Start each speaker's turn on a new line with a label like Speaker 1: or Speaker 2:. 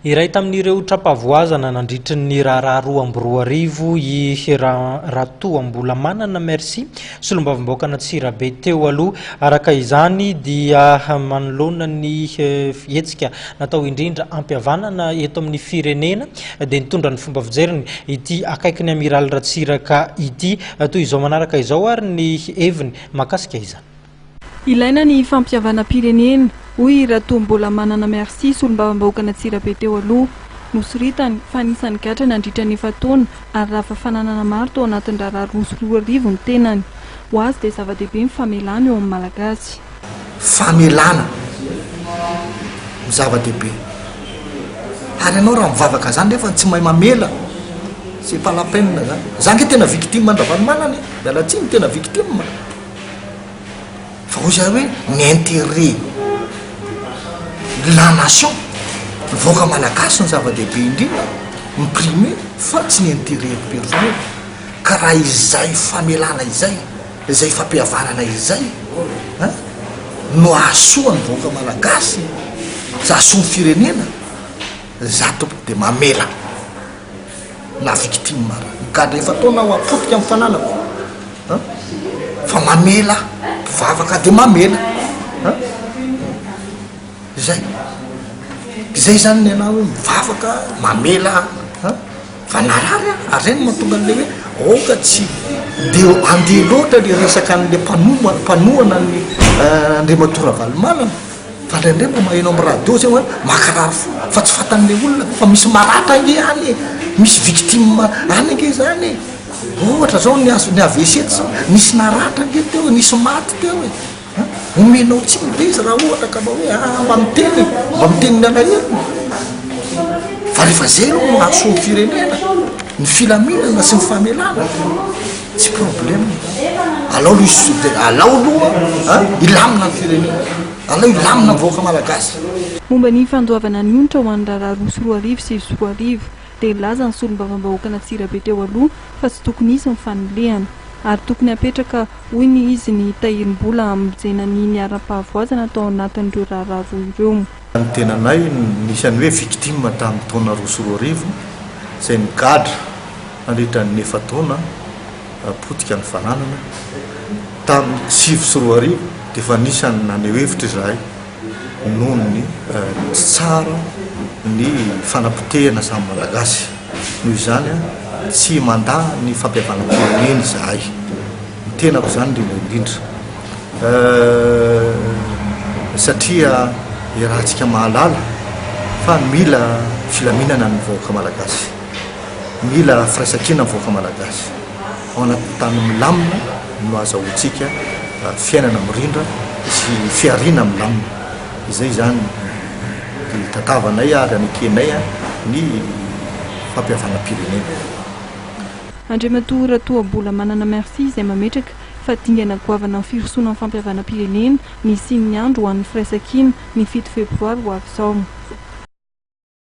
Speaker 1: Iray tamin'ireo trapavoazana nandritry ny raharaha 2 i Ratoambola manana merci solombavambaoaka Antsirabe teo aloha. Araka izany dia manoloana ny hetsika natao indrindra ampiavanana eto amin'ny firenena dia nitondra ny fomba fijeriny ity akaiky ny Amiral Ratsiraka ity. Toy izao manaraka izao ary ny heviny makasika izany.
Speaker 2: Ilaina ny fampiavana-pirenena hoy Ratoambola manana merci solombavambaoaka Antsirabe teo aloha. Nosoritany fa anisan'ny gadra nandritra ny efa-taona ary raha fafananana maro tao anatin'ny raharaha 2 ny tenany. Ho azy dia zava-dehibe ny famelana eo amin'ny malagasy.
Speaker 3: Famelana zava-dehibe. Ary ianao raha mivavaka zany nefa tsy mahay mamela, c'est pas la peine zany. Zany tena victime andavanomanany, miala tsiny tena victime. Fa hoy zany hoe ny intérêt la nation, voaka malagasy ny zava-dehibe indrindra, miprimé fa tsy ny intérêt personnel. Ka raha izay famelana izay fampihavanana izay no ahasoa ny voaka malagasy, za asoa ny firenena, za tompo dia mamela na victime mara. Gadra efa taona ho apotika amin'ny fananako, fa mamela mpivavaka dia mamela. Zay zany ny anao hoe mivavaka mamela fa narary ary reny mahatonga an'le hoe oka tsy dia andeha loatra le resaka an'le mpanohana ny Andriamatora Valomanana. Fa ndraindray mba mahaino amin'ny radio zay hoe makarary fo fa tsy fatan'le olona fa misy maratra ange any, misy victime any ange zany. Ohatra zao ny AVC zao nisy naratra ange teo, nisy maty teo e. Omenao tsiny be izy raha ohatra ka mba hoe mba miteny ny alahelo. Fa rehefa zay aloha no ahasoa ny firenena, ny filaminana sy ny famelana, tsy problème. Alao aloha ilamina ny firenena, alao ilamina ny vahoaka malagasy.
Speaker 2: Momba ny fandoavana ny onitra ho an'ny raharaha 2 dia laza ny solombavambaoaka Antsirabe teo aloha fa tsy tokony izy ny fanolehana ary tokony apetraka hoy ny izy ny tahirim-bola amin'izay ny ara-pahavoazana tao anatin'ireo raharaha 2 ireo.
Speaker 3: Ny tenanay nisan'ny hoe victime tamin'ny taona 2 izay ny gadra nandritra ny efa-taona potika ny fananana. Tamin'ny 7 dia efa nisany naneho hevitra izahay noho ny tsara ny fanapotehana samy malagasy. Noho izany tsy mandà ny fampihavanam-pirenena izahay. Ny tenako zany indrindra satria rahantsika mahalala fa mila filaminana ny vahoaka malagasy, mila firaisan-kina ny vahoaka malagasy. Ao anaty tany milamina no azahoantsika fiainana mirindra sy fiarina milamina. Izay zany ny tatavanay ary anekenay ny fampihavanam-pirenena.
Speaker 2: Andriamatora Ratoambola manana merci izay mametraka fa dingana goavana ny firosoana ny fampihavana-pirenena ny 5 andro ho an'ny firaisan-kina ny 7 febroary ho avy izao.